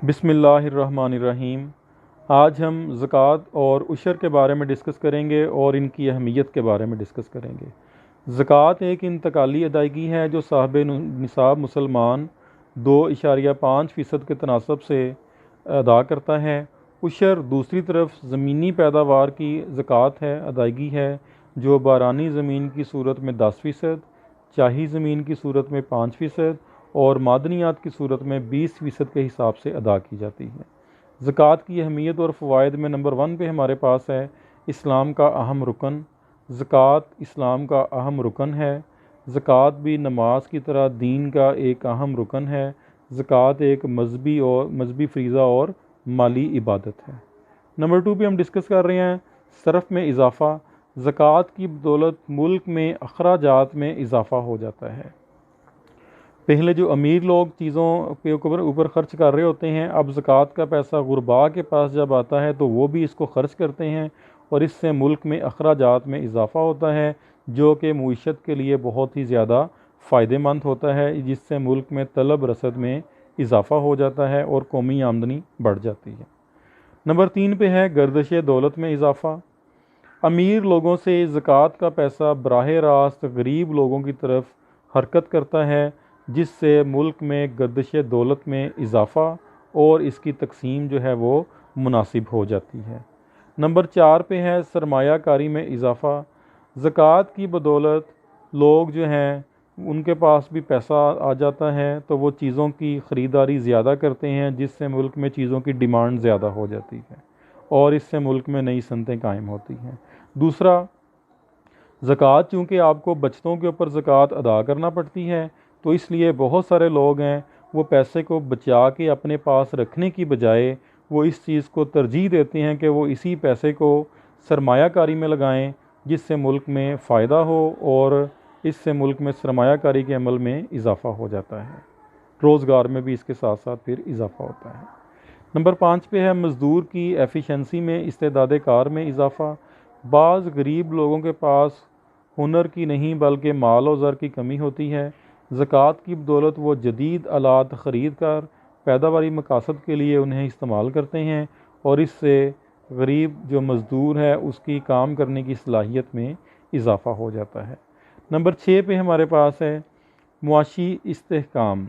बिस्मिल्लाहिर्रहमानिर्रहीम। आज हम ज़कात और उशर के बारे में डिस्कस करेंगे और इनकी अहमियत के बारे में डिस्कस करेंगे। ज़कात एक इंतकाली अदायगी है जो साहिब निसाब मुसलमान 2.5% के तनासब से अदा करता है। उशर दूसरी तरफ ज़मीनी पैदावार की ज़कात है, अदायगी है, जो बारानी ज़मीन की सूरत में 10%, चाही ज़मीन की सूरत में 5% और मादनियात की सूरत में 20% के हिसाब से अदा की जाती है। ज़कात की अहमियत और फ़वाइद में नंबर 1 पे हमारे पास है इस्लाम का अहम रुकन। ज़कात इस्लाम का अहम रुकन है। ज़कात भी नमाज की तरह दीन का एक अहम रुकन है। ज़कात एक मजहबी फ़रीज़ा और माली इबादत है। नंबर 2 पे हम डिस्कस कर रहे हैं सरफ़ में इजाफ़ा। ज़कात की बदौलत मुल्क में अखराजात में इजाफ़ा हो जाता है। पहले जो अमीर लोग चीज़ों के ऊपर ख़र्च कर रहे होते हैं, अब ज़कात का पैसा गुरबा के पास जब आता है तो वो भी इसको ख़र्च करते हैं और इससे मुल्क में अखराजात में इजाफ़ा होता है, जो कि मईशत के लिए बहुत ही ज़्यादा फ़ायदेमंद होता है, जिससे मुल्क में तलब रसद में इजाफ़ा हो जाता है और कौमी आमदनी बढ़ जाती है। नंबर 3 पे है गर्दिश दौलत में इजाफ़ा। अमीर लोगों से ज़कात का पैसा बराह रास्त गरीब लोगों की तरफ हरकत करता है, जिससे मुल्क में गर्दिश दौलत में इजाफ़ा और इसकी तकसीम जो है वो मुनासिब हो जाती है। नंबर 4 पे है सरमायाकारी में इजाफ़ा। ज़कात की बदौलत लोग जो हैं उनके पास भी पैसा आ जाता है, तो वो चीज़ों की ख़रीदारी ज़्यादा करते हैं, जिससे मुल्क में चीज़ों की डिमांड ज़्यादा हो जाती है और इससे मुल्क में नई सनतें कायम होती हैं। दूसरा, ज़कात चूँकि आपको बचतों के ऊपर ज़कात अदा करना पड़ती है, तो इसलिए बहुत सारे लोग हैं वो पैसे को बचा के अपने पास रखने की बजाय वो इस चीज़ को तरजीह देते हैं कि वो इसी पैसे को सरमायाकारी में लगाएं, जिससे मुल्क में फ़ायदा हो और इससे मुल्क में सरमायाकारी के अमल में इजाफ़ा हो जाता है। रोज़गार में भी इसके साथ साथ फिर इजाफ़ा होता है। नंबर 5 पे है मज़दूर की एफिशिएंसी में इस्तेदाद कार में इजाफ़ा। बाज़ गरीब लोगों के पास हुनर की नहीं बल्कि माल और ज़र की कमी होती है। ज़कात की बदौलत वो जदीद आलात ख़रीद कर पैदावारी मकासद के लिए उन्हें इस्तेमाल करते हैं और इससे गरीब जो मज़दूर है उसकी काम करने की सलाहियत में इजाफ़ा हो जाता है। नंबर 6 पे हमारे पास है मुआशी इस्तेहकाम।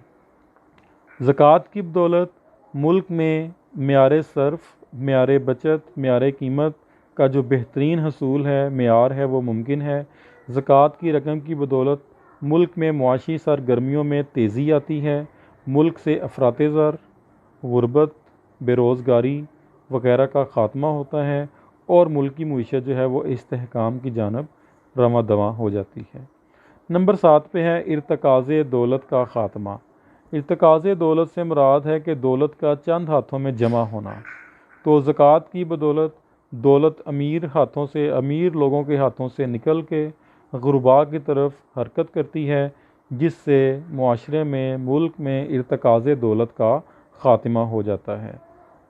ज़कात की बदौलत मुल्क में म्यार सर्फ, म्यार बचत, म्यार कीमत का जो बेहतरीन हसूल है, म्यार है, वो मुमकिन है। ज़कात की रकम की बदौलत मुल्क में मुआशी सरगर्मियों में तेज़ी आती है। मुल्क से अफरात ज़र, गुरबत, बेरोज़गारी वगैरह का ख़ात्मा होता है और मुल्क की मईशत जो है वो इस्तेहकाम की जानब रवां दवां हो जाती है। नंबर 7 पे है इर्तकाज़े दौलत का ख़ात्मा। इर्तकाज़े दौलत से मुराद है कि दौलत का चंद हाथों में जमा होना। तो ज़कात की बदौलत दौलत अमीर लोगों के हाथों से निकल के गुरबा की तरफ हरकत करती है, जिससे मुआशरे में मुल्क में इर्तकाज़े दौलत का ख़ात्मा हो जाता है।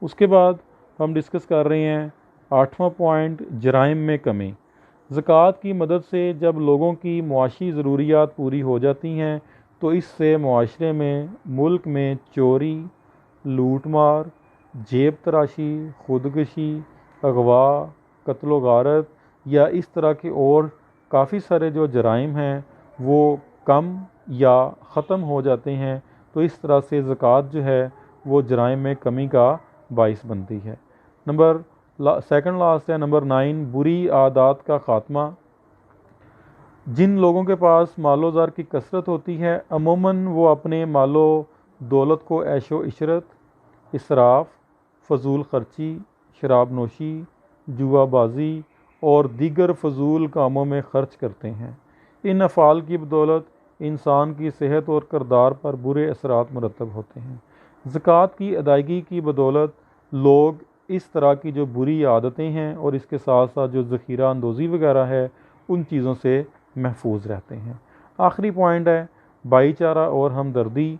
उसके बाद हम डिस्कस कर रहे हैं 8वां पॉइंट, जराइम में कमी। ज़कात की मदद से जब लोगों की मुआशी ज़रूरियात पूरी हो जाती हैं तो इससे मुआशरे में मुल्क में चोरी, लूट मार, जेब तराशी, खुदकशी, अगवा, कत्ल गारत या इस तरह के और काफ़ी सारे जो जराइम हैं वो कम या ख़त्म हो जाते हैं। तो इस तरह से ज़कात जो है वो जराइम में कमी का बाइस बनती है। सेकंड लास्ट है नंबर 9, बुरी आदत का ख़ात्मा। जिन लोगों के पास मालो ज़र की कसरत होती है, अमूमन वो अपने मालो दौलत को ऐशो इशरत, इसराफ़, फ़जूल ख़र्ची, शराब नोशी, जुआबाजी और दीगर फ़जूल कामों में ख़र्च करते हैं। इन अफ़ाल की बदौलत इंसान की सेहत और किरदार पर बुरे असरात मुरतब होते हैं। ज़कात की अदायगी की बदौलत लोग इस तरह की जो बुरी आदतें हैं और इसके साथ साथ जो ज़ख़ीरा अंदोज़ी वगैरह है उन चीज़ों से महफूज रहते हैं। आखिरी पॉइंट है भाईचारा और हमदर्दी।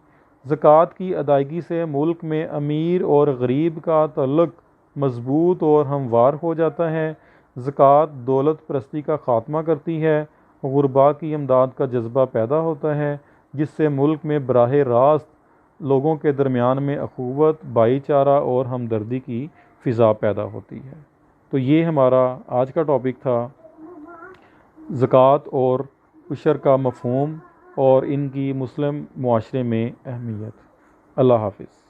ज़कात की अदायगी से मुल्क में अमीर और गरीब का तल्लुक़ मजबूत और हमवार हो जाता है। ज़कात दौलत परस्ती का ख़ात्मा करती है, गुरबा की इमदाद का जज्बा पैदा होता है, जिससे मुल्क में बराह रास्त लोगों के दरमियान में अखुवत, भाईचारा और हमदर्दी की फ़िज़ा पैदा होती है। तो ये हमारा आज का टॉपिक था, ज़कात और उशर का मफ़हूम और इनकी मुस्लिम मुआशरे में अहमियत। अल्लाह हाफ़िज़।